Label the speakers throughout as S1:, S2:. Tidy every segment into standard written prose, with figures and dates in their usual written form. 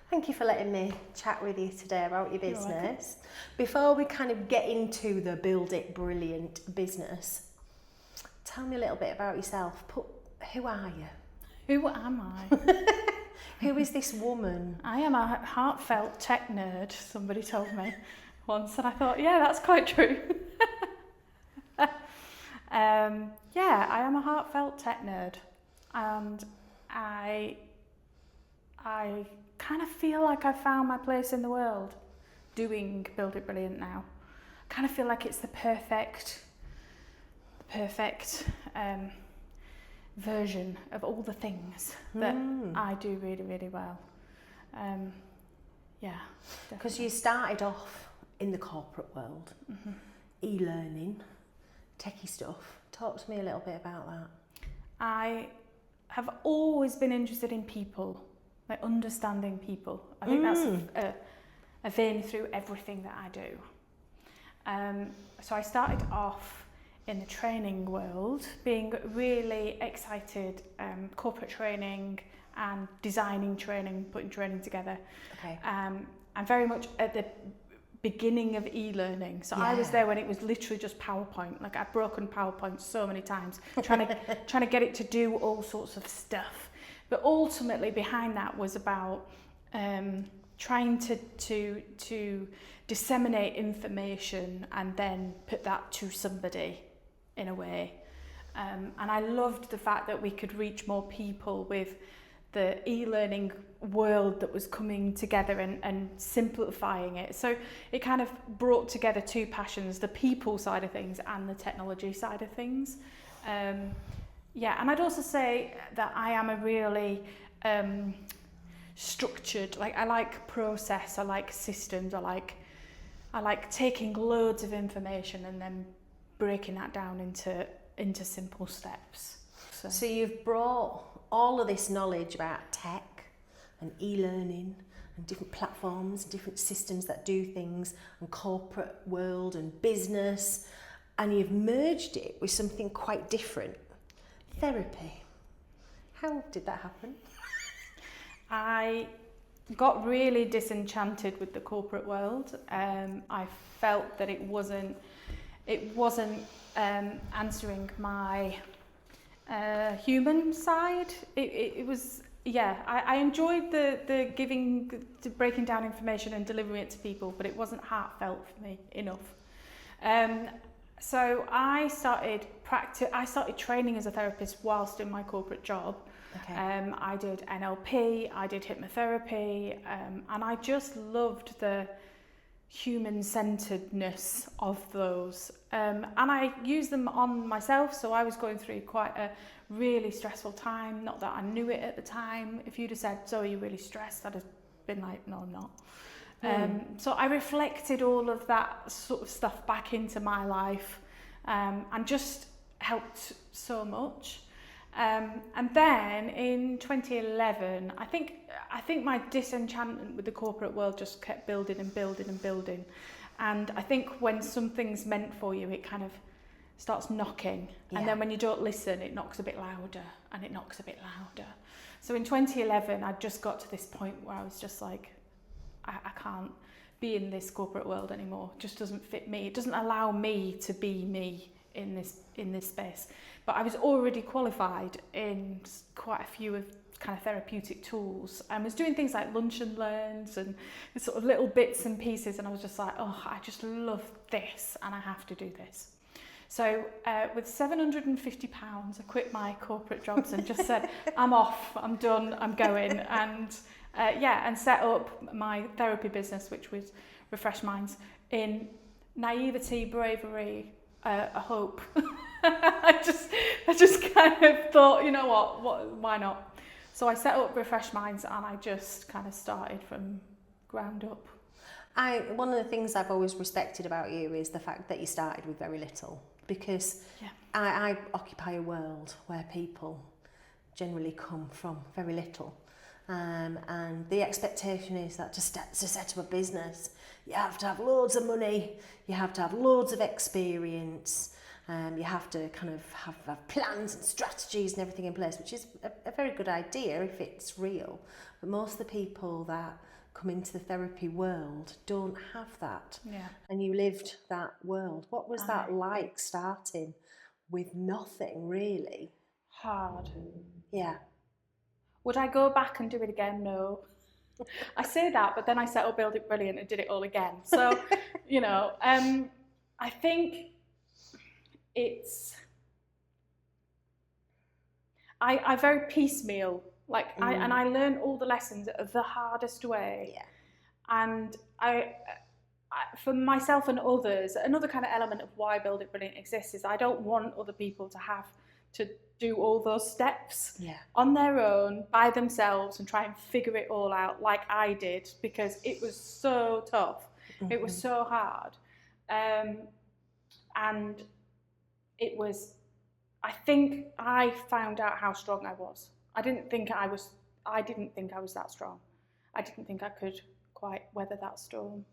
S1: Thank you for letting me chat with you today about your business. Before we kind of get into the Build It Brilliant business, tell me a little bit about yourself. Who are you?
S2: Who am I?
S1: Who is this woman?
S2: I am a heartfelt tech nerd, somebody told me once, and I thought, yeah, that's quite true. Yeah, I am a heartfelt tech nerd, and I kind of feel like I've found my place in the world doing Build It Brilliant now. I kind of feel like it's the perfect version of all the things that I do really, really well. Yeah.
S1: Because you started off in the corporate world, e-learning, techie stuff. Talk to me a little bit about that.
S2: I have always been interested in people, like understanding people. I think that's a vein through everything that I do. So I started off in the training world, being really excited, corporate training and designing training, putting training together.
S1: Okay.
S2: And very much at the beginning of e-learning. So I was there when it was literally just PowerPoint. Like I've broken PowerPoint so many times, trying to get it to do all sorts of stuff. But ultimately behind that was about trying to disseminate information and then put that to somebody in a way. And I loved the fact that we could reach more people with the e-learning world that was coming together and simplifying it. So it kind of brought together two passions, the people side of things and the technology side of things. Yeah, and I'd also say that I am a really structured, like I like process, I like systems, I like taking loads of information and then breaking that down into simple steps.
S1: So you've brought all of this knowledge about tech and e-learning and different platforms, different systems that do things, and corporate world and business, and you've merged it with something quite different. Therapy. How did that happen?
S2: I got really disenchanted with the corporate world. I felt that it wasn't answering my human side. It was, yeah, I enjoyed the giving, the breaking down information and delivering it to people, but it wasn't heartfelt for me enough. So I started training as a therapist whilst in my corporate job.
S1: Okay.
S2: I did NLP, I did hypnotherapy, and I just loved the human-centeredness of those. And I used them on myself, so I was going through quite a really stressful time, not that I knew it at the time. If you'd have said, so are you really stressed? I'd have been like, no, I'm not. So I reflected all of that sort of stuff back into my life, and just helped so much. And then in 2011, I think my disenchantment with the corporate world just kept building and building and building. And I think when something's meant for you, it kind of starts knocking. Yeah. And then when you don't listen, it knocks a bit louder and it knocks a bit louder. So in 2011, I just got to this point where I was just like, I can't be in this corporate world anymore. It just doesn't fit me. It doesn't allow me to be me in this space. But I was already qualified in quite a few of kind of therapeutic tools. I was doing things like lunch and learns and sort of little bits and pieces, and I was just like, oh, I just love this and I have to do this. So with £750, I quit my corporate jobs and just said, I'm off, I'm done, I'm going. And and set up my therapy business, which was Refresh Minds, in naivety, bravery, a hope. I just kind of thought, you know what, why not? So I set up Refresh Minds and I just kind of started from ground up.
S1: One of the things I've always respected about you is the fact that you started with very little, because I occupy a world where people generally come from very little. And the expectation is that to set up a business, you have to have loads of money, you have to have loads of experience, you have to kind of have plans and strategies and everything in place, which is a very good idea if it's real. But most of the people that come into the therapy world don't have that.
S2: Yeah.
S1: And you lived that world. What was that like, starting with nothing really?
S2: Hard.
S1: Yeah.
S2: Would I go back and do it again? No. I say that, but then I set up Build It Brilliant and did it all again. So, you know, I think it's, I very piecemeal, like, I learned all the lessons the hardest way.
S1: Yeah.
S2: And I, for myself and others, another kind of element of why Build It Brilliant exists is I don't want other people to have to do all those steps on their own, by themselves, and try and figure it all out like I did, because it was so tough. It was so hard. And it was, I think I found out how strong I was. I didn't think I was that strong. I didn't think I could quite weather that storm.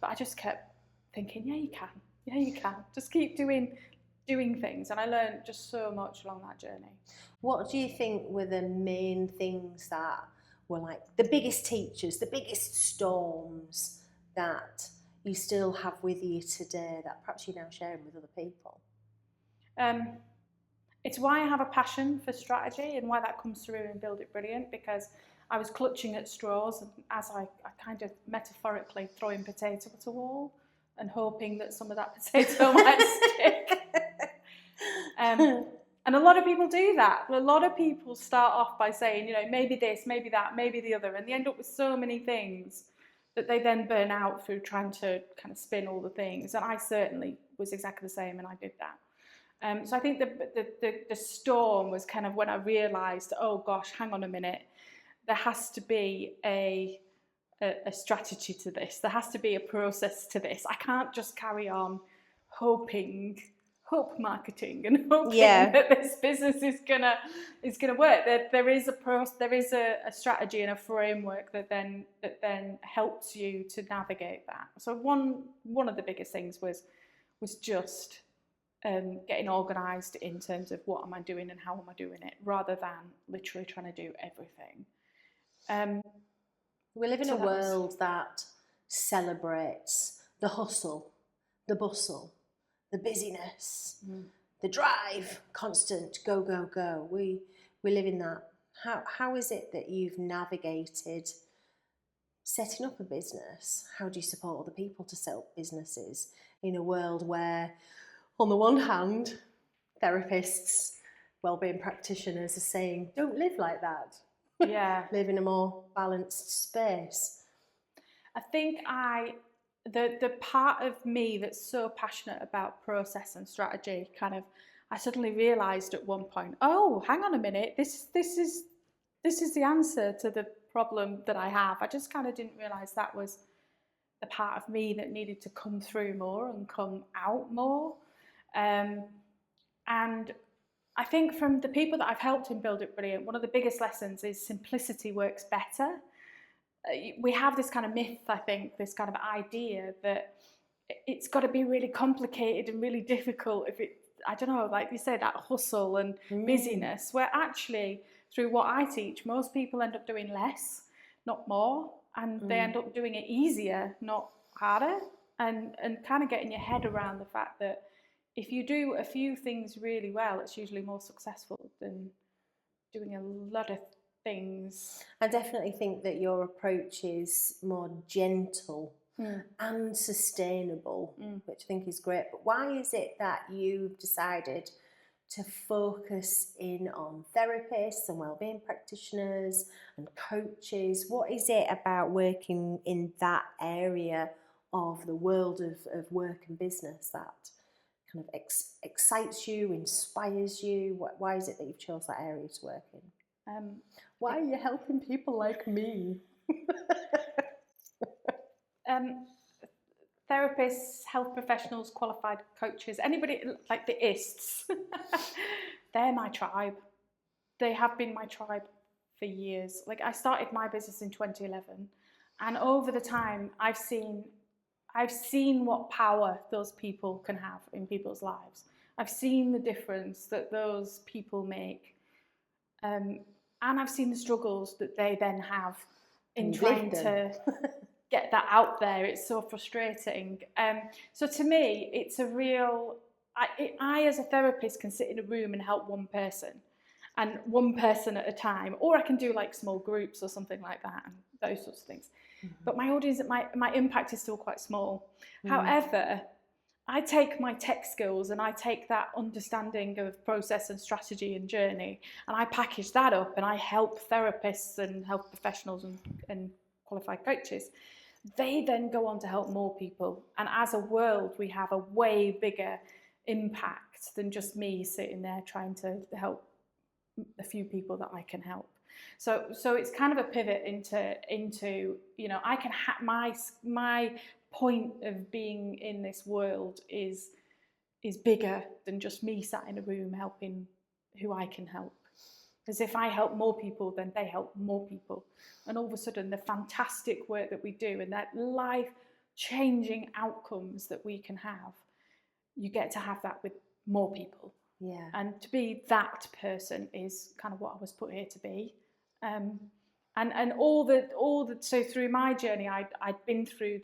S2: But I just kept thinking, yeah, you can. Yeah, you can. Just keep doing things. And I learned just so much along that journey.
S1: What do you think were the main things that were like the biggest teachers, the biggest storms that you still have with you today that perhaps you're now sharing with other people?
S2: It's why I have a passion for strategy and why that comes through in Build It Brilliant, because I was clutching at straws, and as I kind of metaphorically throwing potato at a wall and hoping that some of that potato might stick. And a lot of people do that. A lot of people start off by saying, you know, maybe this, maybe that, maybe the other, and they end up with so many things that they then burn out through trying to kind of spin all the things. And I certainly was exactly the same, and I did that. So I think the storm was kind of when I realised, oh gosh, hang on a minute, there has to be a strategy to this. There has to be a process to this. I can't just carry on hope marketing and hoping that this business is gonna work. There is a strategy and a framework that then helps you to navigate that. So one of the biggest things was just getting organised in terms of what am I doing and how am I doing it, rather than literally trying to do everything.
S1: We live in a world that celebrates the hustle, the bustle, the busyness, the drive, constant go, go, go. We live in that. How is it that you've navigated setting up a business? How do you support other people to set up businesses in a world where, on the one hand, therapists, wellbeing practitioners are saying, don't live like that.
S2: Yeah.
S1: Live in a more balanced space.
S2: I think the part of me that's so passionate about process and strategy, kind of, I suddenly realised at one point, oh, hang on a minute, this is the answer to the problem that I have. I just kind of didn't realise that was the part of me that needed to come through more and come out more. And I think from the people that I've helped in Build It Brilliant, one of the biggest lessons is simplicity works better. We have this kind of myth, I think, this kind of idea that it's got to be really complicated and really difficult if it, I don't know, like you say, that hustle and busyness, where actually through what I teach, most people end up doing less, not more, and they end up doing it easier, not harder, and kind of getting your head around the fact that if you do a few things really well, it's usually more successful than doing a lot of things.
S1: I definitely think that your approach is more gentle and sustainable, which I think is great. But why is it that you've decided to focus in on therapists and wellbeing practitioners and coaches? What is it about working in that area of the world of work and business that kind of excites you, inspires you? Why is it that you've chose that area to work in? Why are you helping people like me?
S2: Therapists, health professionals, qualified coaches, anybody like the ISTs, they're my tribe. They have been my tribe for years. Like, I started my business in 2011, and over the time I've seen what power those people can have in people's lives. I've seen the difference that those people make. And I've seen the struggles that they then have in trying to get that out there. It's so frustrating. So to me, it's a real, I as a therapist can sit in a room and help one person at a time, or I can do like small groups or something like that, and those sorts of things. But my audience, my impact is still quite small. However, I take my tech skills and I take that understanding of process and strategy and journey, and I package that up and I help therapists and health professionals and qualified coaches. They then go on to help more people. And as a world, we have a way bigger impact than just me sitting there trying to help a few people that I can help. So it's kind of a pivot into you know, I can my point of being in this world is bigger than just me sat in a room helping who I can help. Because if I help more people, then they help more people. And all of a sudden, the fantastic work that we do and that life-changing outcomes that we can have, you get to have that with more people.
S1: Yeah.
S2: And to be that person is kind of what I was put here to be. And so through my journey, I'd been through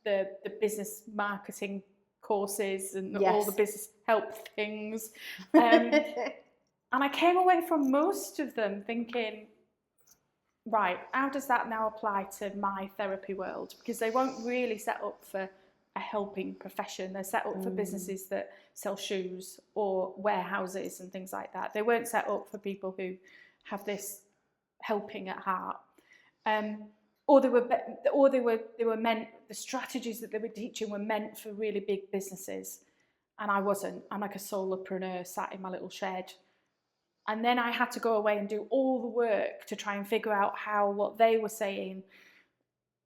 S2: the business marketing courses and all the business help things. And I came away from most of them thinking, right, how does that now apply to my therapy world? Because they weren't really set up for a helping profession. They're set up for businesses that sell shoes or warehouses and things like that. They weren't set up for people who have this helping at heart. Or they were meant, the strategies that they were teaching were meant for really big businesses. And I wasn't. I'm like a solopreneur sat in my little shed. And then I had to go away and do all the work to try and figure out how what they were saying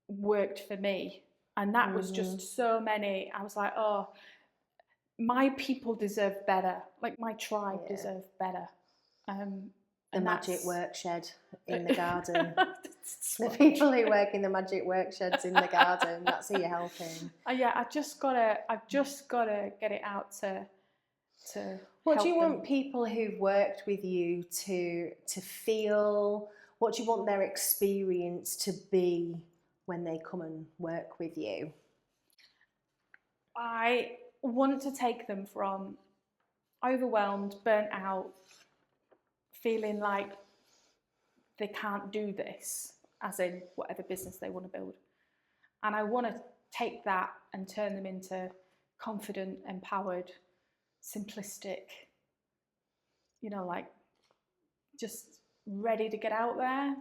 S2: worked for me. And that was just so many. I was like, oh, my people deserve better. Like my tribe deserve better.
S1: The magic work shed in the garden. The people who work in the magic work sheds in the garden. That's who you're helping.
S2: Yeah, I've just gotta get it out to
S1: what do you
S2: them.
S1: want people who've worked with you to feel? What do you want their experience to be when they come and work with you?
S2: I want to take them from overwhelmed, burnt out, feeling like they can't do this, as in whatever business they want to build. And I want to take that and turn them into confident, empowered, simplistic, you know, like just ready to get out there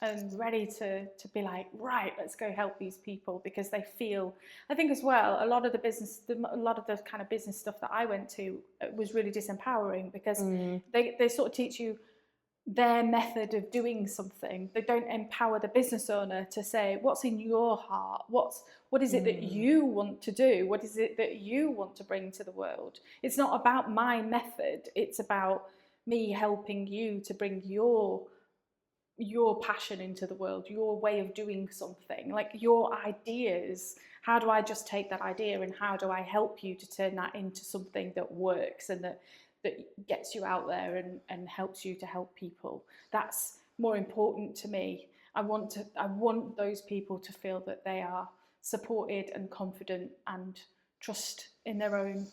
S2: and ready to be like, right, let's go help these people, because they feel, I think as well, a lot of the kind of business stuff that I went to was really disempowering, because they sort of teach you their method of doing something. They don't empower the business owner to say, what's in your heart? What is it that you want to do? What is it that you want to bring to the world? It's not about my method. It's about me helping you to bring your passion into the world, your way of doing something, like your ideas. How do I just take that idea and how do I help you to turn that into something that works and that gets you out there and helps you to help people? That's more important to me. I want those people to feel that they are supported and confident and trust in their own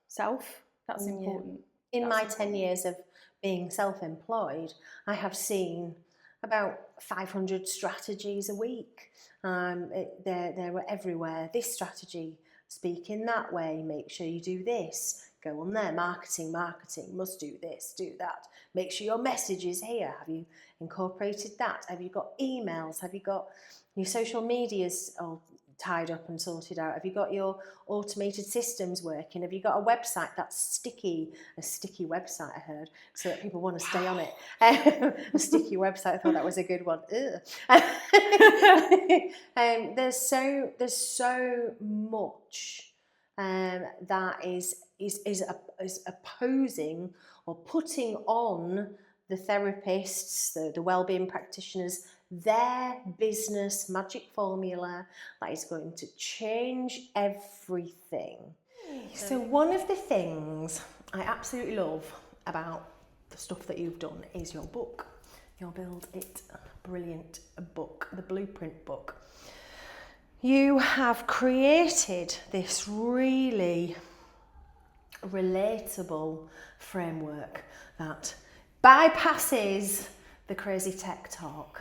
S2: self. That's important.
S1: In my 10 years of being self-employed, I have seen about 500 strategies a week. They're everywhere. This strategy, speak in that way, make sure you do this, go on there, marketing, must do this, do that. Make sure your message is here. Have you incorporated that? Have you got emails? Have you got your social medias all tied up and sorted out? Have you got your automated systems working? Have you got a website that's sticky? A sticky website, I heard, so that people want to stay on it. A sticky website, I thought that was a good one. There's so much that is opposing or putting on the therapists, the wellbeing practitioners, their business magic formula that is going to change everything. So one of the things I absolutely love about the stuff that you've done is your book. your Build It Brilliant book, the Blueprint book, you have created this really relatable framework that bypasses the crazy tech talk.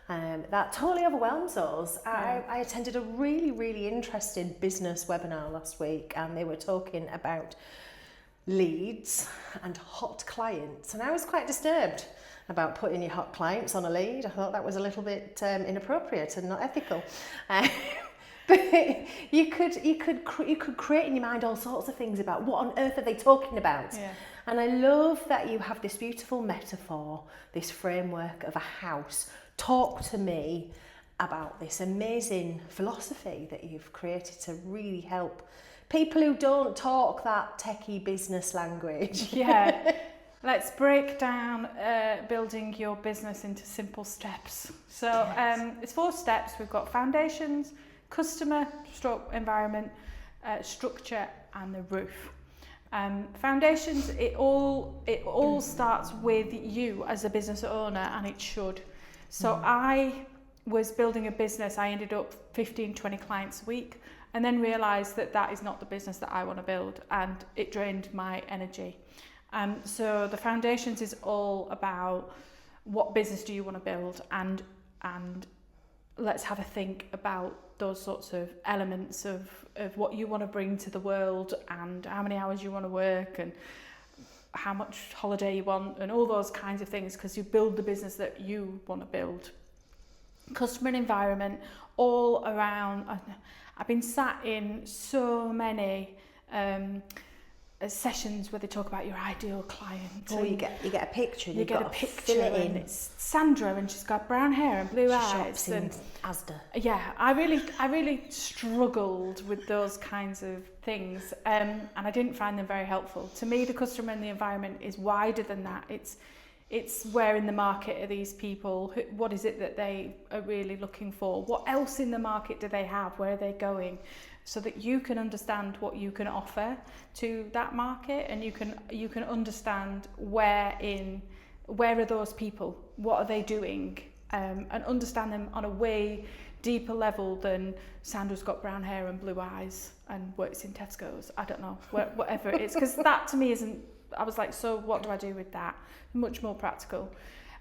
S1: That totally overwhelms us. I attended a really interesting business webinar last week, and they were talking about leads and hot clients, and I was quite disturbed about putting your hot clients on a lead. I thought that was a little bit inappropriate and not ethical. But you could create in your mind all sorts of things about what on earth are they talking about.
S2: Yeah.
S1: And I love that you have this beautiful metaphor, this framework of a house. Talk to me about this amazing philosophy that you've created to really help people who don't talk that techie business language.
S2: Yeah. Let's break down building your business into simple steps. So it's 4 steps. We've got foundations, customer, environment, structure, and the roof. Foundations, it all starts with you as a business owner, and it should. So I was building a business. I ended up 15-20 clients a week, and then realised that is not the business that I want to build, and it drained my energy. So the foundations is all about what business do you want to build, and let's have a think about those sorts of elements of what you want to bring to the world, and how many hours you want to work, and how much holiday you want, and all those kinds of things, because you build the business that you want to build. Customer and environment, all around. I've been sat in so many sessions where they talk about your ideal client.
S1: Oh, you get a picture. And
S2: you get a picture, and it's Sandra, and she's got brown hair and blue eyes.
S1: In Asda.
S2: Yeah, I really struggled with those kinds of things, and I didn't find them very helpful. To me, the customer and the environment is wider than that. It's where in the market are these people? What is it that they are really looking for? What else in the market do they have? Where are they going? So that you can understand what you can offer to that market, and you can understand where are those people, what are they doing, and understand them on a way deeper level than Sandra's got brown hair and blue eyes and works in Tesco's. I don't know, whatever it is, because that to me isn't. I was like, so what do I do with that? Much more practical.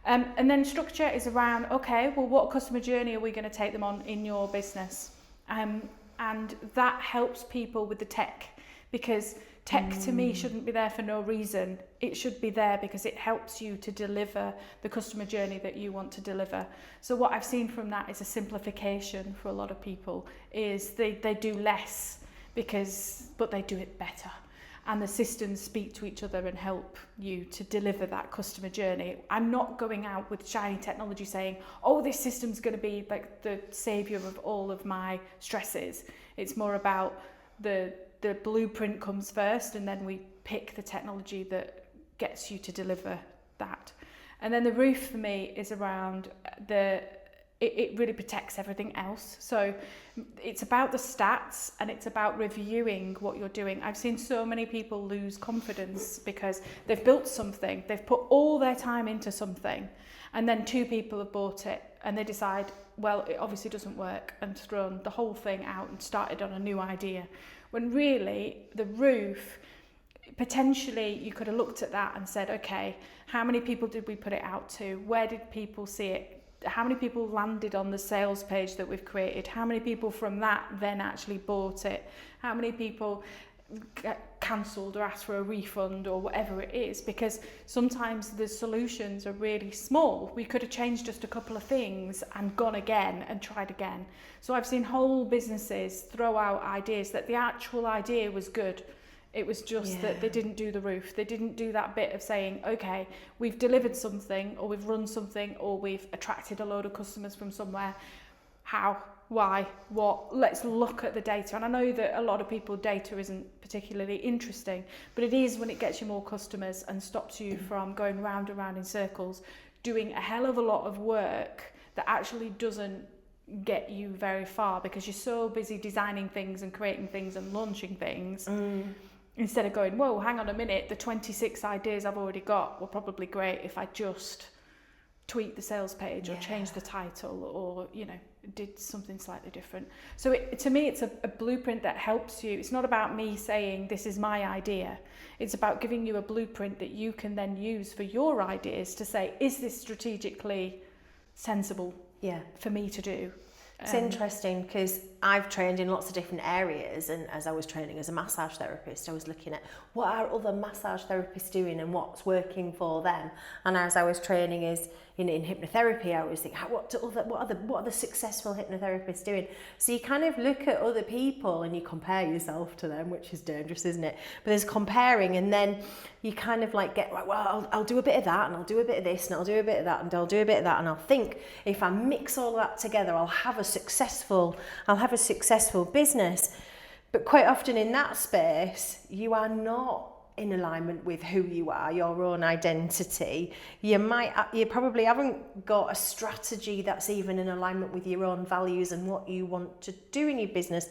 S2: And then structure is around, okay, well, what customer journey are we going to take them on in your business? And that helps people with the tech, because tech to me shouldn't be there for no reason. It should be there because it helps you to deliver the customer journey that you want to deliver. So what I've seen from that is a simplification for a lot of people, is they do less but they do it better. And the systems speak to each other and help you to deliver that customer journey. I'm not going out with shiny technology saying, oh, this system's going to be like the saviour of all of my stresses. It's more about the blueprint comes first, and then we pick the technology that gets you to deliver that. And then the roof for me is around it really protects everything else. So it's about the stats, and it's about reviewing what you're doing. I've seen so many people lose confidence because they've built something, they've put all their time into something, and then 2 people have bought it, and they decide, well, it obviously doesn't work, and thrown the whole thing out and started on a new idea. When really the roof, potentially you could have looked at that and said, okay, how many people did we put it out to? Where did people see it? How many people landed on the sales page that we've created? How many people from that then actually bought it? How many people cancelled or asked for a refund or whatever it is? Because sometimes the solutions are really small. We could have changed just a couple of things and gone again and tried again. So I've seen whole businesses throw out ideas that the actual idea was good. It was just that they didn't do the roof. They didn't do that bit of saying, okay, we've delivered something, or we've run something, or we've attracted a load of customers from somewhere. How? Why? What? Let's look at the data. And I know that a lot of people, data isn't particularly interesting, but it is when it gets you more customers and stops you from going round and round in circles, doing a hell of a lot of work that actually doesn't get you very far, because you're so busy designing things and creating things and launching things. Instead of going, whoa, hang on a minute, the 26 ideas I've already got were probably great if I just tweak the sales page or change the title or, you know, did something slightly different. So to me, it's a blueprint that helps you. It's not about me saying this is my idea. It's about giving you a blueprint that you can then use for your ideas to say, is this strategically sensible for me to do?
S1: It's interesting because I've trained in lots of different areas, and as I was training as a massage therapist, I was looking at what are other massage therapists doing and what's working for them. And as I was training as in hypnotherapy, I was thinking, what are the successful hypnotherapists doing? So you kind of look at other people and you compare yourself to them, which is dangerous, isn't it? But there's comparing, and then you kind of like get, right, well, I'll do a bit of that, and I'll do a bit of this, and I'll do a bit of that, and I'll do a bit of that, and I'll think if I mix all of that together, I'll have a successful business. But quite often in that space, you are not in alignment with who you are, your own identity. You probably haven't got a strategy that's even in alignment with your own values and what you want to do in your business.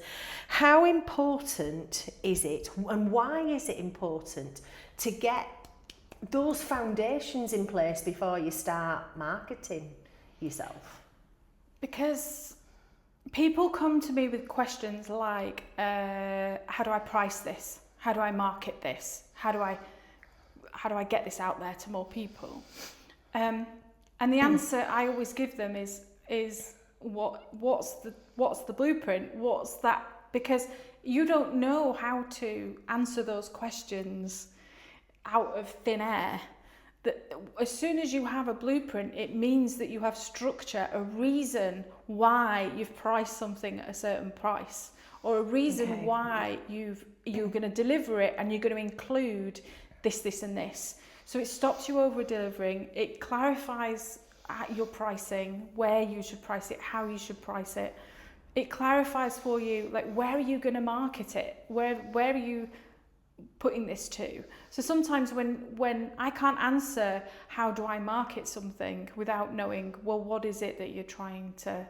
S1: How important is it, and why is it important to get those foundations in place before you start marketing yourself?
S2: Because people come to me with questions like, how do I price this? How do I market this? How do I get this out there to more people? And the answer I always give them is what's the blueprint? What's that? Because you don't know how to answer those questions out of thin air. That as soon as you have a blueprint, it means that you have structure, a reason why you've priced something at a certain price, or a reason why you're going to deliver it, and you're going to include this and this. So it stops you over delivering. It clarifies your pricing, where you should price it, how you should price it. It clarifies for you, like, where are you going to market it? Where are you putting this to? So sometimes when I can't answer how do I market something without knowing, well, what is it that you're trying to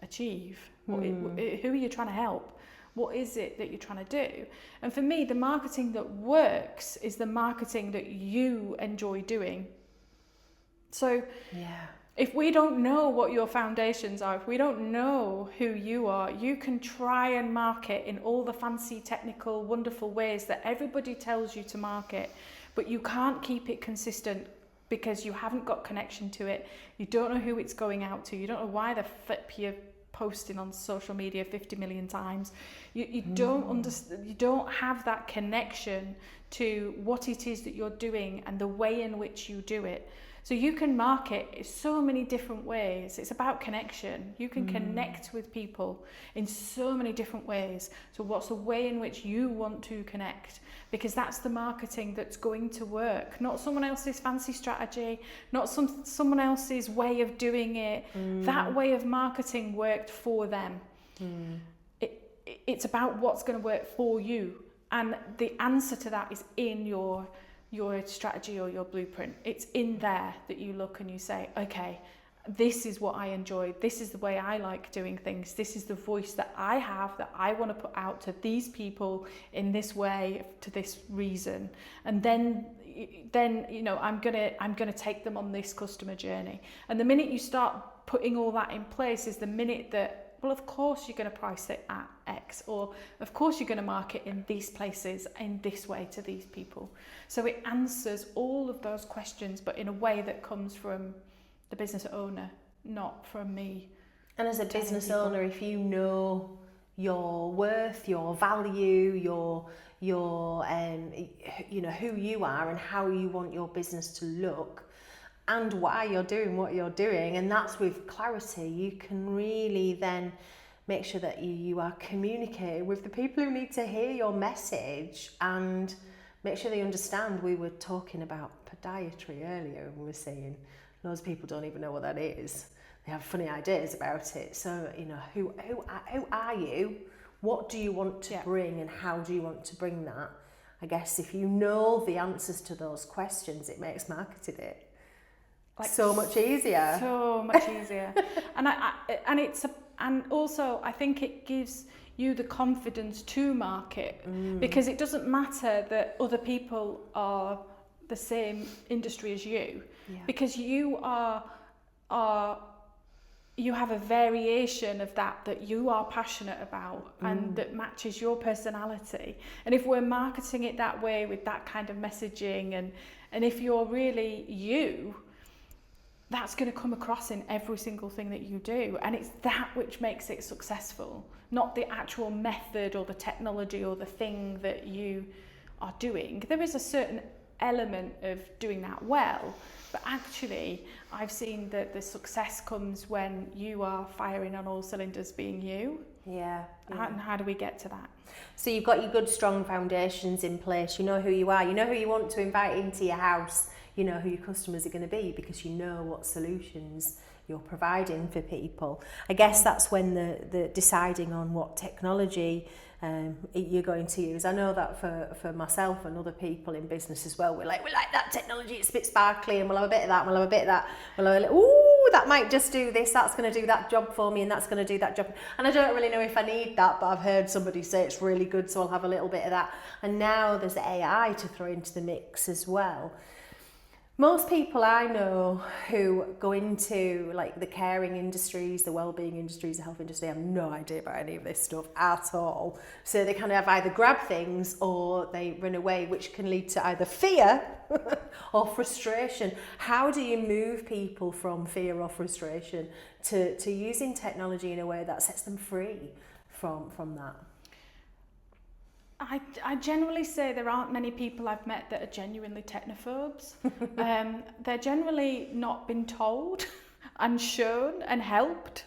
S2: achieve? Who are you trying to help? What is it that you're trying to do? And for me, the marketing that works is the marketing that you enjoy doing. So if we don't know what your foundations are, if we don't know who you are, you can try and market in all the fancy, technical, wonderful ways that everybody tells you to market, but you can't keep it consistent because you haven't got connection to it. You don't know who it's going out to. You don't know why the flip you're posting on social media 50 million times. You don't understand. You don't have that connection to what it is that you're doing and the way in which you do it. So you can market in so many different ways. It's about connection. You can connect with people in so many different ways. So what's the way in which you want to connect? Because that's the marketing that's going to work, not someone else's fancy strategy, not someone else's way of doing it. That way of marketing worked for them. It's about what's going to work for you. And the answer to that is in your strategy or your blueprint. It's in there that you look and you say, okay, this is what I enjoy. This is the way I like doing things. This is the voice that I have that I want to put out to these people in this way, to this reason. And then you know, I'm gonna take them on this customer journey. And the minute you start putting all that in place is the minute that, well, of course you're going to price it at X, or of course you're going to market in these places in this way to these people. So it answers all of those questions, but in a way that comes from the business owner, not from me.
S1: And as a business owner, if you know your worth, your value, your you know, who you are and how you want your business to look, and why you're doing what you're doing, and that's with clarity, you can really then make sure that you are communicating with the people who need to hear your message and make sure they understand. We were talking about podiatry earlier, and we were saying loads of people don't even know what that is. They have funny ideas about it. So, you know, who are you? What do you want to bring, and how do you want to bring that? I guess if you know the answers to those questions, it makes marketing it like so much easier.
S2: So much easier. And also I think it gives you the confidence to market, because it doesn't matter that other people are the same industry as you, because you are you have a variation of that you are passionate about and that matches your personality. And if we're marketing it that way with that kind of messaging, and if you're really you, that's going to come across in every single thing that you do. And it's that which makes it successful, not the actual method or the technology or the thing that you are doing. There is a certain element of doing that well, but actually I've seen that the success comes when you are firing on all cylinders being you.
S1: Yeah.
S2: And how do we get to that?
S1: So you've got your good strong foundations in place, you know who you are, you know who you want to invite into your house, you know who your customers are going to be, because you know what solutions you're providing for people. I guess that's when the deciding on what technology you're going to use. I know that for myself and other people in business as well, we like that technology, it's a bit sparkly, and we'll have a bit of that, we'll have a bit of that, we'll have that might just do this, that's going to do that job for me, and that's going to do that job. And I don't really know if I need that, but I've heard somebody say it's really good, so I'll have a little bit of that. And now there's AI to throw into the mix as well. Most people I know who go into like the caring industries, the well-being industries, the health industry, have no idea about any of this stuff at all. So they kind of either grab things or they run away, which can lead to either fear or frustration. How do you move people from fear or frustration to using technology in a way that sets them free from that?
S2: I generally say there aren't many people I've met that are genuinely technophobes. They're generally not been told and shown and helped.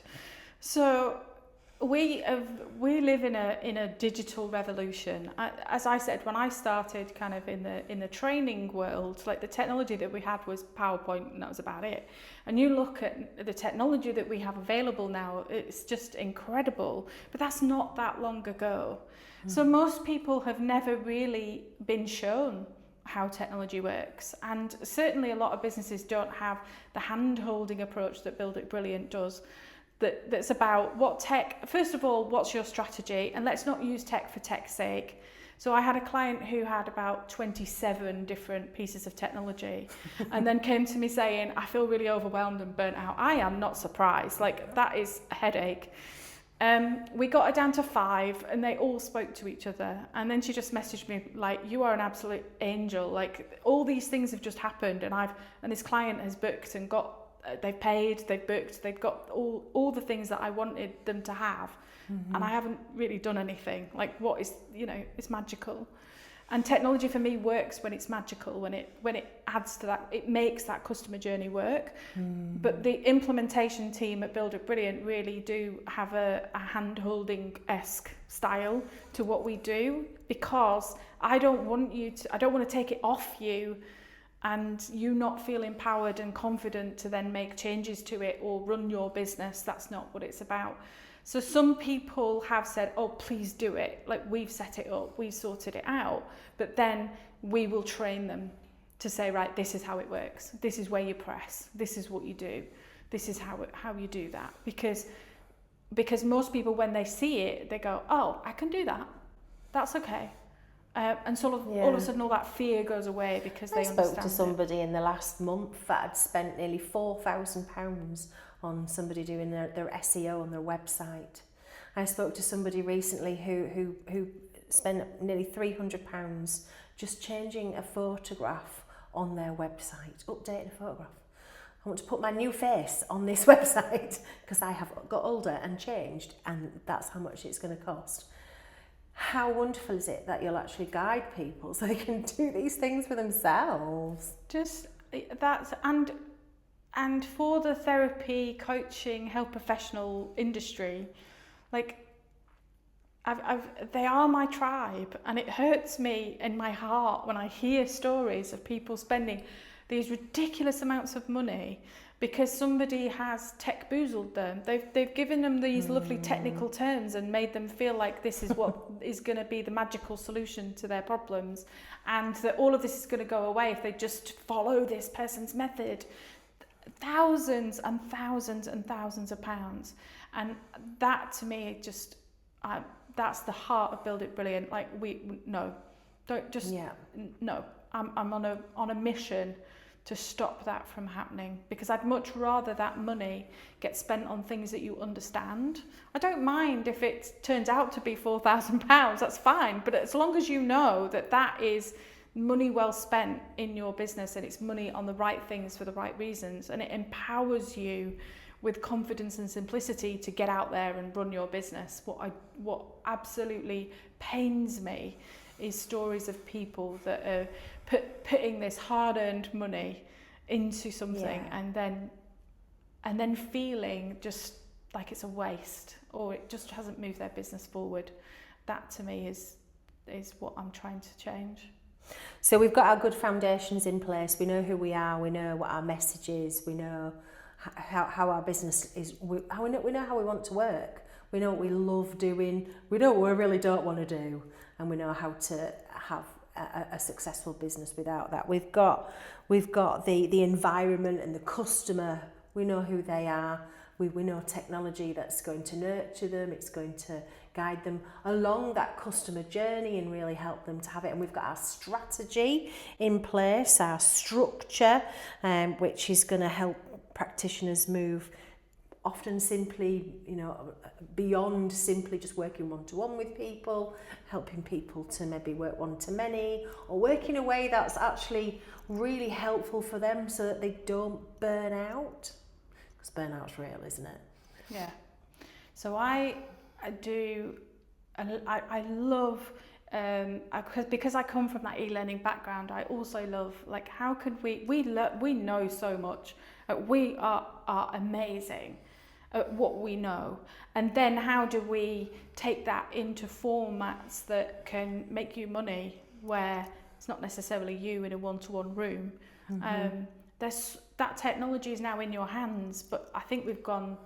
S2: So we live in a digital revolution. As I said, when I started kind of in the training world, like the technology that we had was PowerPoint, and that was about it. And you look at the technology that we have available now, it's just incredible. But that's not that long ago. So most people have never really been shown how technology works, and certainly a lot of businesses don't have the hand-holding approach that Build It Brilliant does, that's about what tech, first of all, what's your strategy, and let's not use tech for tech's sake. So I had a client who had about 27 different pieces of technology and then came to me saying, I feel really overwhelmed and burnt out. I am not surprised, like that is a headache. We got her down to 5 and they all spoke to each other, and then she just messaged me like, you are an absolute angel, like all these things have just happened, and this client has booked and got they've paid, they've booked, they've got all the things that I wanted them to have, and I haven't really done anything. Like what is, it's magical. And technology for me works when it's magical, when it adds to that, it makes that customer journey work. But the implementation team at Build It Brilliant really do have a hand-holding-esque style to what we do, because I don't want to take it off you and you not feel empowered and confident to then make changes to it or run your business. That's not what it's about. So some people have said, oh, please do it. Like, we've set it up, we've sorted it out. But then we will train them to say, right, this is how it works. This is where you press. This is what you do. This is how you do that. Because most people, when they see it, they go, oh, I can do that. That's okay. And sort of all of a sudden all that fear goes away because they understand. I spoke
S1: to somebody in the last month that had spent nearly £4,000 on somebody doing their SEO on their website. I spoke to somebody recently who spent nearly £300 just changing a photograph on their website, updating a photograph. I want to put my new face on this website because I have got older and changed, and that's how much it's going to cost. How wonderful is it that you'll actually guide people so they can do these things for themselves?
S2: Just that's and for the therapy, coaching, health professional industry, like they are my tribe, and it hurts me in my heart when I hear stories of people spending these ridiculous amounts of money because somebody has tech boozled them. They've given them these lovely technical terms and made them feel like this is what is going to be the magical solution to their problems, and that all of this is going to go away if they just follow this person's method. Thousands and thousands and thousands of pounds. And that to me just that's the heart of Build It Brilliant. Like no. I'm on a mission to stop that from happening, because I'd much rather that money get spent on things that you understand. I don't mind if it turns out to be £4,000, that's fine, but as long as you know that that is money well spent in your business and it's money on the right things for the right reasons, and it empowers you with confidence and simplicity to get out there and run your business. What absolutely pains me is stories of people that are putting this hard-earned money into something and then feeling just like it's a waste, or it just hasn't moved their business forward. That to me is what I'm trying to change.
S1: So we've got our good foundations in place. We know who we are. We know what our message is. We know how our business is. We know how we want to work. We know what we love doing. We know what we really don't want to do, and we know how to have a successful business without that. We've got the environment and the customer. We know who they are. We know technology that's going to nurture them. It's going to guide them along that customer journey and really help them to have it. And we've got our strategy in place, our structure, which is going to help practitioners move often simply, beyond simply just working one-to-one with people, helping people to maybe work one-to-many, or work in a way that's actually really helpful for them so that they don't burn out. Because burnout's real, isn't it?
S2: Yeah. So I love, because I come from that e-learning background, I also love, like, how could we know so much, we are amazing at what we know, and then how do we take that into formats that can make you money, where it's not necessarily you in a one-to-one room. There's that technology is now in your hands, but I think we've gone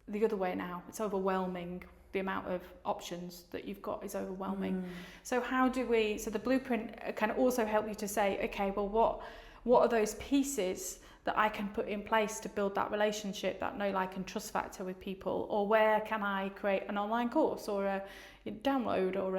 S2: the other way now. It's overwhelming. The amount of options that you've got is overwhelming. So the blueprint can also help you to say, okay, well, what are those pieces that I can put in place to build that relationship, that know, like, and trust factor with people? Or where can I create an online course or a download, or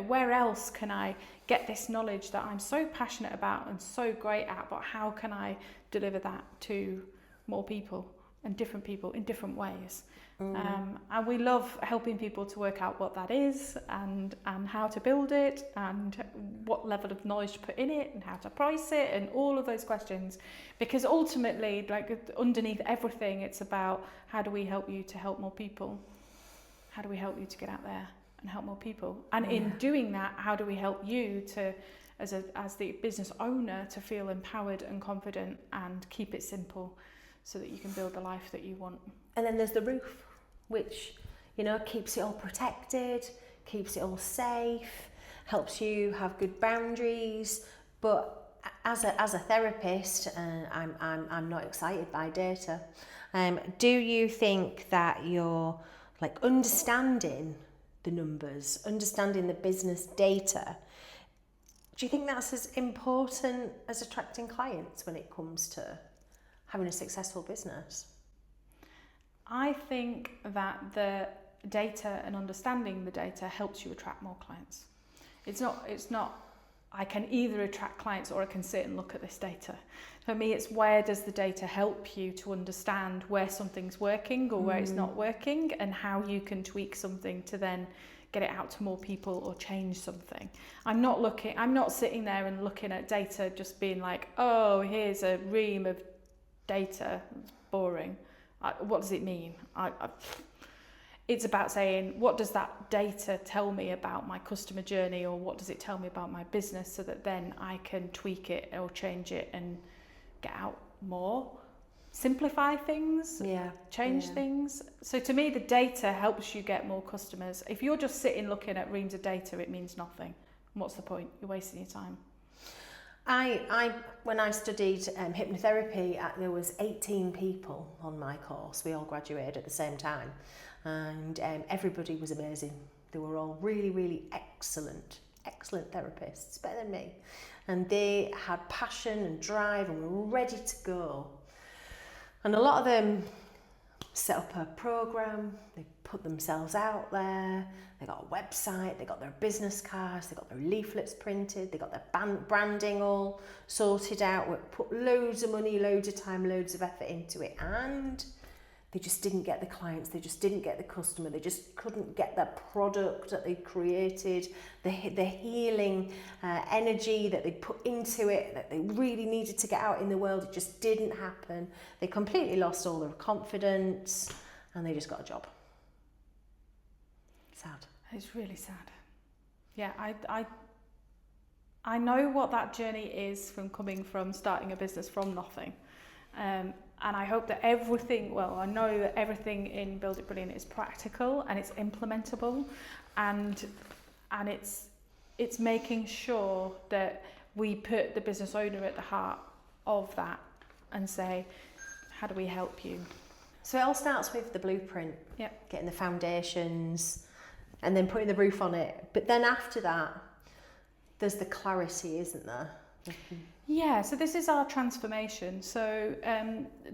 S2: where else can I get this knowledge that I'm so passionate about and so great at, but how can I deliver that to more people and different people in different ways? And we love helping people to work out what that is, and how to build it, and what level of knowledge to put in it, and how to price it, and all of those questions. Because ultimately, like, underneath everything, it's about, how do we help you to help more people? How do we help you to get out there and help more people? And in doing that, how do we help you to, as the business owner, to feel empowered and confident and keep it simple, so that you can build the life that you want?
S1: And then there's the roof, which, keeps it all protected, keeps it all safe, helps you have good boundaries. But as a therapist, I'm not excited by data. Do you think that you're, like, understanding the numbers, understanding the business data, do you think that's as important as attracting clients when it comes to having a successful business?
S2: I think that the data and understanding the data helps you attract more clients. It's not I can either attract clients or I can sit and look at this data. For me, it's, where does the data help you to understand where something's working or where it's not working, and how you can tweak something to then get it out to more people or change something. I'm not sitting there and looking at data just being like, oh, here's a ream of data, it's boring. What does it mean? It's about saying, what does that data tell me about my customer journey, or what does it tell me about my business, so that then I can tweak it or change it and get out more, simplify things, change things. So to me, the data helps you get more customers. If you're just sitting looking at reams of data, it means nothing. What's the point? You're wasting your time.
S1: When I studied hypnotherapy, there was 18 people on my course. We all graduated at the same time, and everybody was amazing. They were all really, really excellent therapists, better than me, and they had passion and drive and were ready to go. And a lot of them, set up a program, they put themselves out there, they got a website, they got their business cards, they got their leaflets printed, they got their branding all sorted out, put loads of money, loads of time, loads of effort into it, and they just didn't get the clients, they just didn't get the customer, they just couldn't get the product that they created, the healing energy that they put into it, that they really needed to get out in the world. It just didn't happen. They completely lost all their confidence and they just got a job. Sad.
S2: It's really sad. Yeah, I know what that journey is from coming from starting a business from nothing. And I hope that I know that everything in Build It Brilliant is practical and it's implementable, and it's making sure that we put the business owner at the heart of that and say, how do we help you?
S1: So it all starts with the blueprint,
S2: Yep.
S1: Getting the foundations and then putting the roof on it. But then after that, there's the clarity, isn't there?
S2: Yeah, so this is our transformation. So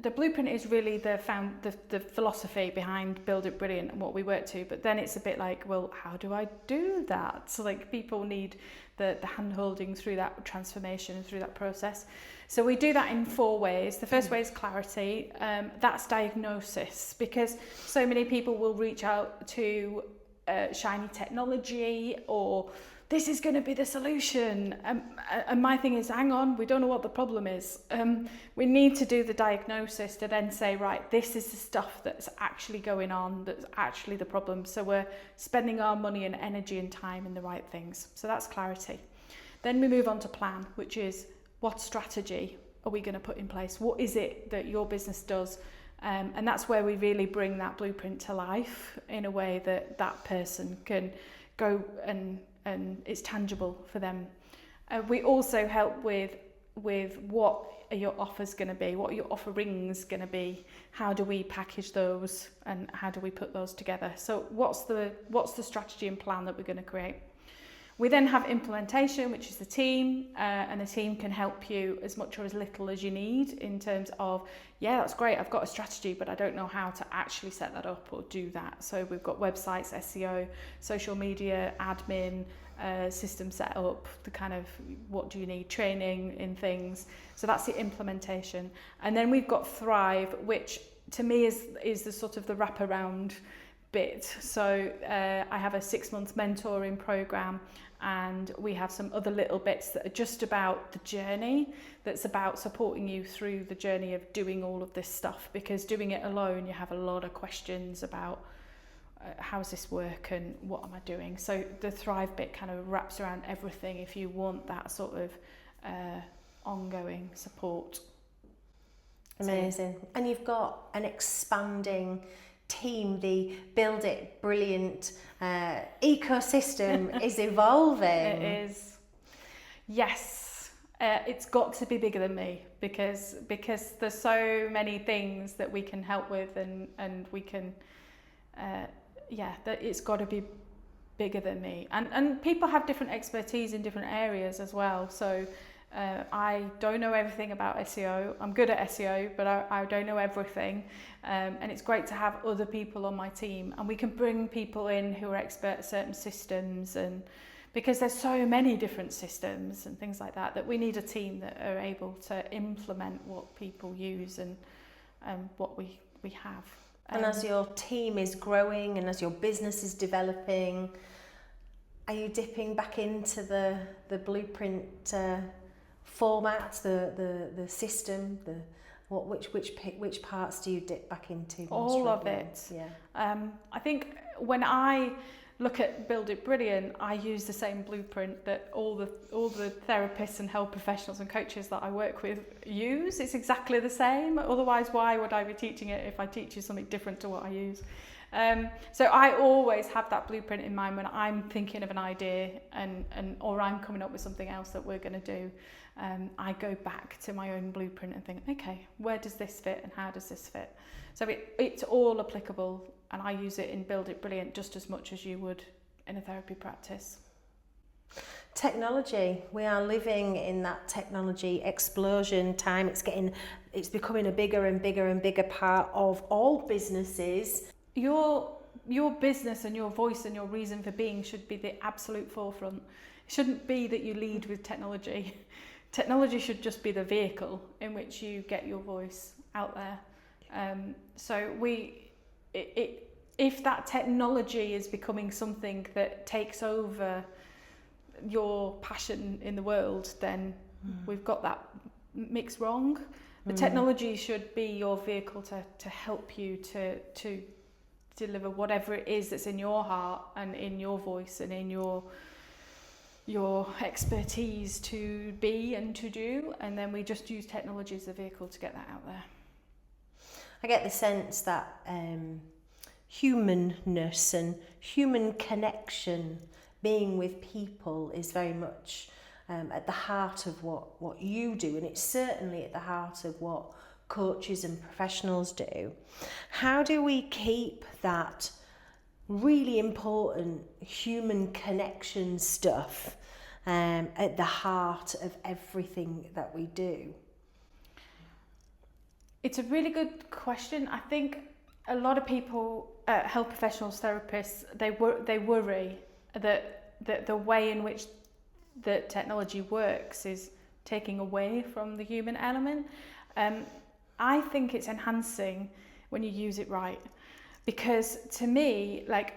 S2: the blueprint is really the philosophy behind Build It Brilliant and what we work to. But then it's a bit like, well, how do I do that? So like people need the hand-holding through that transformation and through that process. So we do that in 4 ways. The first way is clarity. That's diagnosis, because so many people will reach out to shiny technology or this is going to be the solution. And my thing is, hang on, we don't know what the problem is. We need to do the diagnosis to then say, right, this is the stuff that's actually going on, that's actually the problem. So we're spending our money and energy and time in the right things. So that's clarity. Then we move on to plan, which is what strategy are we going to put in place? What is it that your business does? And that's where we really bring that blueprint to life in a way that that person can go and it's tangible for them. We also help with what are your offers going to be, what are your offerings going to be, how do we package those and how do we put those together. So what's the strategy and plan that we're going to create. We then have implementation, which is the team, and the team can help you as much or as little as you need in terms of, yeah, that's great, I've got a strategy, but I don't know how to actually set that up or do that. So we've got websites, SEO, social media, admin, system set up, the kind of what do you need, training in things. So that's the implementation. And then we've got Thrive, which to me is the sort of the wraparound bit. So I have a 6-month mentoring program, and we have some other little bits that are just about the journey, that's about supporting you through the journey of doing all of this stuff, because doing it alone you have a lot of questions about how does this work and what am I doing. So the Thrive bit kind of wraps around everything if you want that sort of ongoing support.
S1: Amazing. And you've got an expanding team. The Build It Brilliant ecosystem is evolving.
S2: It is. Yes. It's got to be bigger than me because there's so many things that we can help with and we can that it's got to be bigger than me. And people have different expertise in different areas as well. So I don't know everything about SEO. I'm good at SEO, but I don't know everything. And it's great to have other people on my team, and we can bring people in who are expert at certain systems, and because there's so many different systems and things like that we need a team that are able to implement what people use and what we have.
S1: And as your team is growing and as your business is developing, are you dipping back into the blueprint format, the system, which parts do you dip back into?
S2: All of it.
S1: Yeah.
S2: I think when I look at Build It Brilliant, I use the same blueprint that all the therapists and health professionals and coaches that I work with use. It's exactly the same. Otherwise, why would I be teaching it if I teach you something different to what I use? So I always have that blueprint in mind when I'm thinking of an idea or I'm coming up with something else that we're going to do. I go back to my own blueprint and think, okay, where does this fit and how does this fit? So it's all applicable, and I use it in Build It Brilliant just as much as you would in a therapy practice.
S1: Technology. We are living in that technology explosion time. It's becoming a bigger and bigger and bigger part of all businesses.
S2: Your business and your voice and your reason for being should be the absolute forefront. It shouldn't be that you lead with technology. Technology should just be the vehicle in which you get your voice out there. If that technology is becoming something that takes over your passion in the world, then we've got that mix wrong. The technology should be your vehicle to help you to deliver whatever it is that's in your heart and in your voice and in your expertise to be and to do, and then we just use technology as a vehicle to get that out there.
S1: I get the sense that humanness and human connection, being with people, is very much at the heart of what you do, and it's certainly at the heart of what coaches and professionals do. How do we keep that really important human connection stuff at the heart of everything that we do?
S2: It's a really good question. I think a lot of people, health professionals, therapists, they worry that the way in which the technology works is taking away from the human element. I think it's enhancing when you use it right, because to me, like,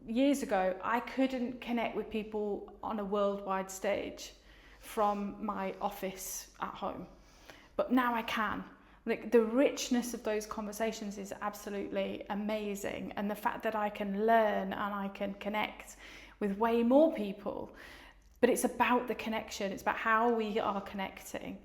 S2: years ago, I couldn't connect with people on a worldwide stage from my office at home, but now I can. Like, the richness of those conversations is absolutely amazing, and the fact that I can learn and I can connect with way more people, but it's about the connection. It's about how we are connecting.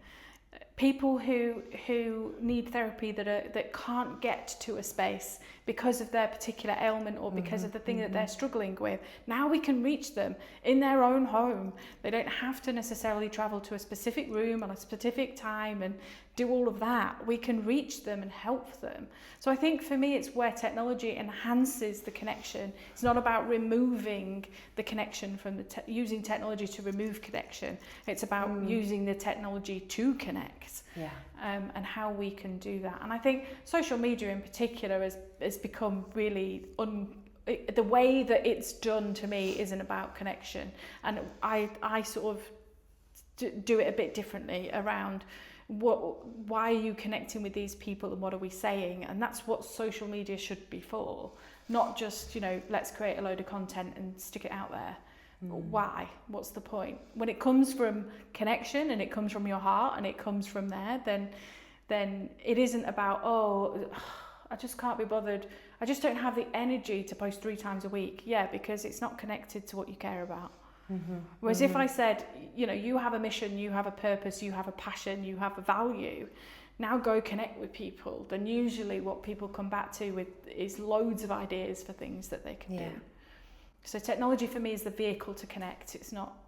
S2: People who need therapy that can't get to a space because of their particular ailment or because of the thing that they're struggling with, now we can reach them in their own home. They don't have to necessarily travel to a specific room on a specific time and do all of that. We can reach them and help them. So I think for me, it's where technology enhances the connection. It's not about removing the connection from using technology to remove connection. It's about using the technology to connect.
S1: Yeah.
S2: And how we can do that. And I think social media in particular has become really the way that it's done, to me, isn't about connection. And I sort of do it a bit differently around why are you connecting with these people and what are we saying? And that's what social media should be for, not just, let's create a load of content and stick it out there. Why? What's the point? When it comes from connection and it comes from your heart and it comes from there, then it isn't about, I just can't be bothered. I just don't have the energy to post 3 times a week. Yeah, because it's not connected to what you care about. Whereas if I said, you have a mission, you have a purpose, you have a passion, you have a value, now go connect with people, then usually what people come back to with is loads of ideas for things that they can do. So technology for me is the vehicle to connect. It's not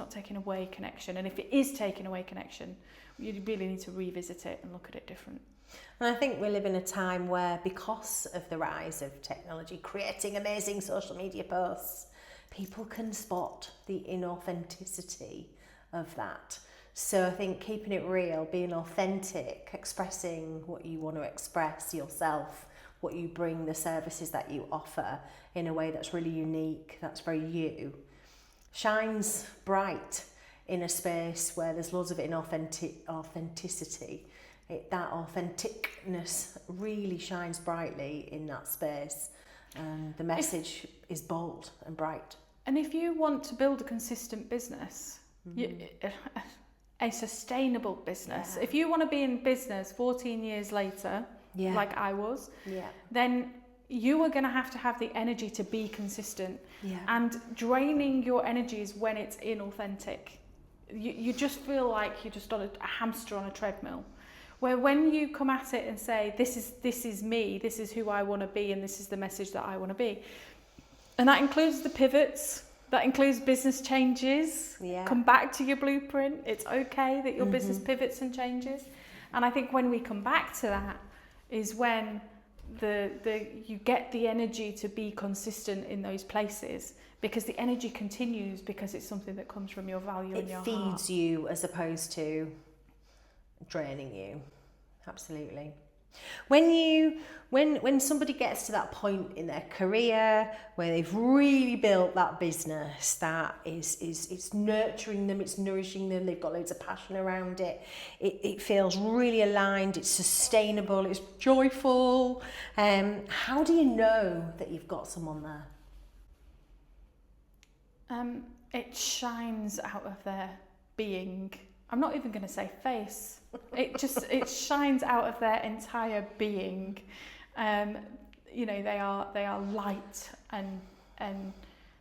S2: taking away connection. And if it is taking away connection, you really need to revisit it and look at it different.
S1: And I think we live in a time where, because of the rise of technology creating amazing social media posts, people can spot the inauthenticity of that. So I think keeping it real, being authentic, expressing what you want to express yourself, what you bring, the services that you offer in a way that's really unique, that's very you, shines bright in a space where there's loads of authenticity. That authenticness really shines brightly in that space, and the message is bold and bright.
S2: And if you want to build a consistent business, a sustainable business, if you want to be in business 14 years later, like I was, then you are going to have the energy to be consistent. And draining your energy is when it's inauthentic. You just feel like you're just on a hamster on a treadmill. Where when you come at it and say, this is me, this is who I want to be, and this is the message that I want to be. And that includes the pivots, that includes business changes. Come back to your blueprint. It's okay that your business pivots and changes. And I think when we come back to that is when you get the energy to be consistent in those places, because the energy continues, because it's something that comes from your value and your heart.
S1: It feeds you as opposed to draining you. Absolutely. When somebody gets to that point in their career where they've really built that business that is it's nurturing them, it's nourishing them, they've got loads of passion around it, it feels really aligned, it's sustainable, it's joyful, how do you know that you've got someone there?
S2: It shines out of their being. I'm not even going to say face. It shines out of their entire being. You know, they are light, and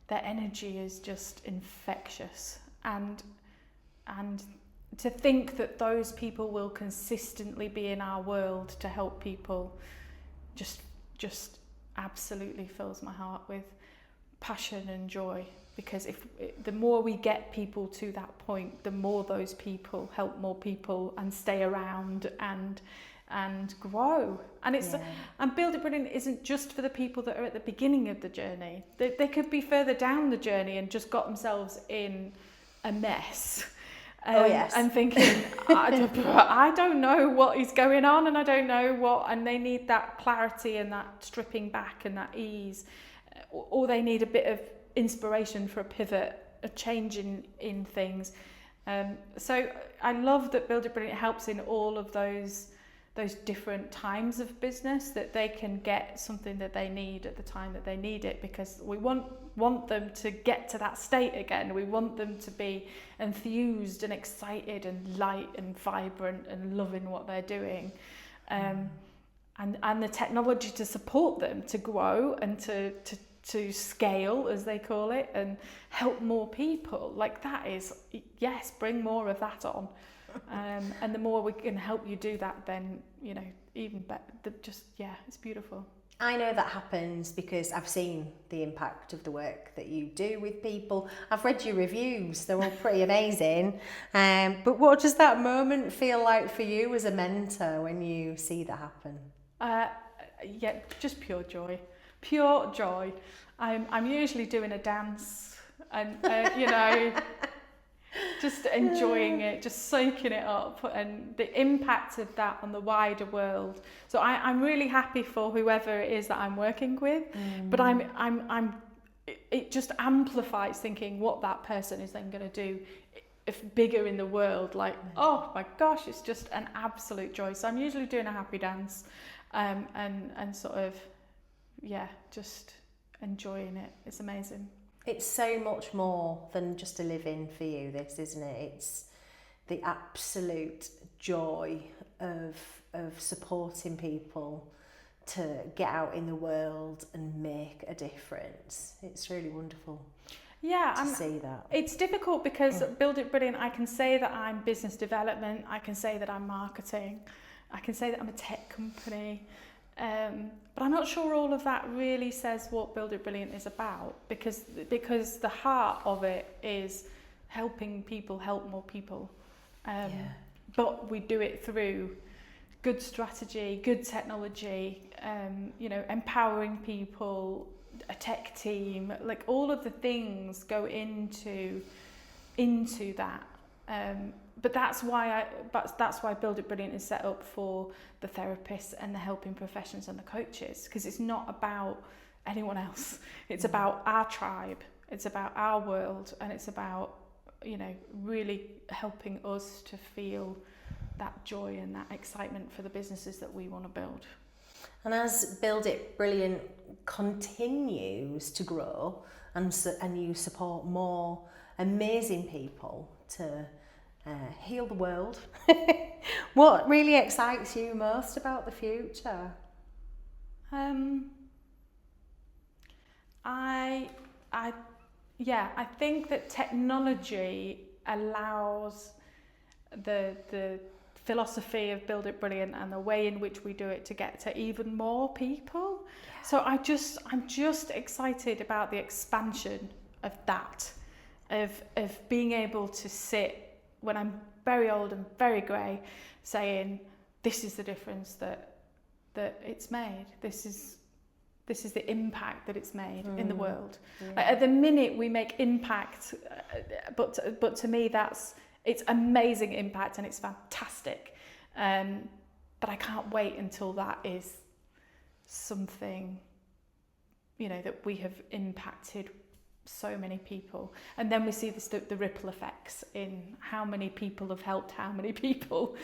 S2: their energy is just infectious. And to think that those people will consistently be in our world to help people just absolutely fills my heart with passion and joy. Because the more we get people to that point, the more those people help more people and stay around and grow. And and Build It Brilliant isn't just for the people that are at the beginning of the journey. They could be further down the journey and just got themselves in a mess. And thinking, I don't know what is going on, and I don't know what, and they need that clarity and that stripping back and that ease, or they need a bit of inspiration for a pivot, a change in things. So I love that Build It Brilliant helps in all of those different times of business, that they can get something that they need at the time that they need it, because we want them to get to that state again. We want them to be enthused and excited and light and vibrant and loving what they're doing. And the technology to support them to grow and to scale, as they call it, and help more people. Like, that is, yes, bring more of that on. And the more we can help you do that, then, you know, even better. It's beautiful.
S1: I know that happens because I've seen the impact of the work that you do with people. I've read your reviews, they're all pretty amazing. But what does that moment feel like for you as a mentor when you see that happen?
S2: Just pure joy. Pure joy. I'm usually doing a dance and, you know, just enjoying it, just soaking it up, and the impact of that on the wider world. So I'm really happy for whoever it is that I'm working with, but it just amplifies thinking what that person is then going to do if bigger in the world. Like, oh my gosh, it's just an absolute joy. So I'm usually doing a happy dance, and sort of, just enjoying it. It's amazing.
S1: It's so much more than just a living for you, this, isn't it? It's the absolute joy of supporting people to get out in the world and make a difference. It's really wonderful to see that.
S2: It's difficult because Build It Brilliant, I can say that I'm business development, I can say that I'm marketing, I can say that I'm a tech company, but I'm not sure all of that really says what Build It Brilliant is about, because the heart of it is helping people help more people. But we do it through good strategy, good technology, empowering people, a tech team, like all of the things go into that. But that's why Build It Brilliant is set up for the therapists and the helping professions and the coaches, because it's not about anyone else. It's about our tribe. It's about our world, and it's about, really helping us to feel that joy and that excitement for the businesses that we want to build.
S1: And as Build It Brilliant continues to grow and you support more amazing people to heal the world, what really excites you most about the future?
S2: I think that technology allows the philosophy of Build It Brilliant and the way in which we do it to get to even more people. Yeah. So I'm just excited about the expansion of that, of being able to sit when I'm very old and very grey, saying, this is the difference that that it's made. This is the impact that it's made in the world.
S1: Yeah.
S2: Like, at the minute we make impact, but to me it's amazing impact and it's fantastic. But I can't wait until that is something, you know, that we have impacted so many people, and then we see the ripple effects in how many people have helped how many people.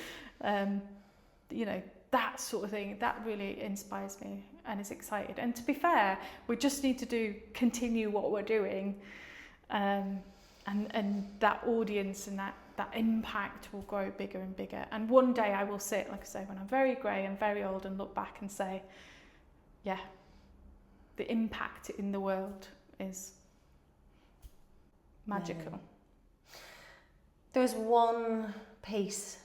S2: You know, that sort of thing, that really inspires me and is excited. And to be fair, we just need to continue what we're doing, and that audience and that impact will grow bigger and bigger. And one day I will sit, like I say, when I'm very grey and very old, and look back and say, yeah, the impact in the world is magical.
S1: There's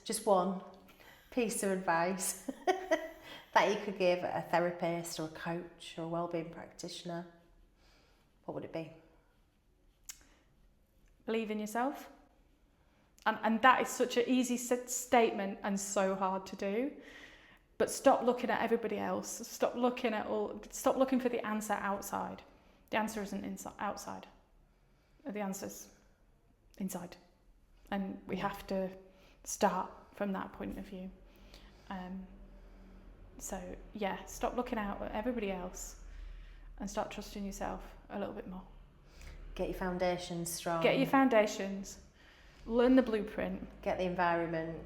S1: just one piece of advice that you could give a therapist or a coach or a wellbeing practitioner. What would it be?
S2: Believe in yourself. And that is such an easy statement and so hard to do. But stop looking at everybody else. Stop looking for the answer outside. The answer isn't outside. The answer's inside. And we have to start from that point of view. So yeah, stop looking out at everybody else and start trusting yourself a little bit more.
S1: Get your foundations strong.
S2: Get your foundations. Learn the blueprint.
S1: Get the environment.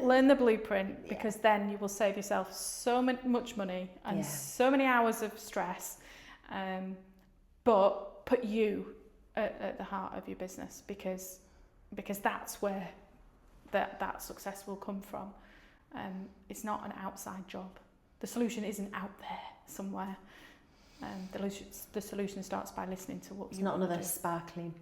S2: Learn the blueprint, because then you will save yourself so much money and so many hours of stress. But put you at the heart of your business, because that's where that success will come from. It's not an outside job. The solution isn't out there somewhere. The solution starts by listening to what
S1: it's
S2: you
S1: not
S2: want
S1: another
S2: to do.
S1: sparkling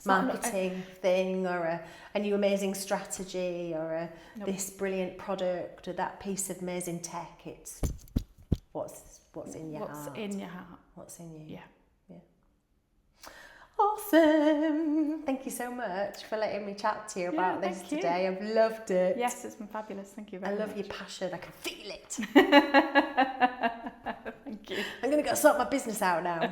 S1: marketing thing, or a new amazing strategy, or this brilliant product, or that piece of amazing tech. It's what's in your heart.
S2: What's in your heart.
S1: What's in you.
S2: Yeah.
S1: Awesome. Thank you so much for letting me chat to you about this today. I've loved it.
S2: Yes, it's been fabulous. Thank you very much.
S1: I love your passion. I can feel it.
S2: Thank you.
S1: I'm going to go sort my business out now.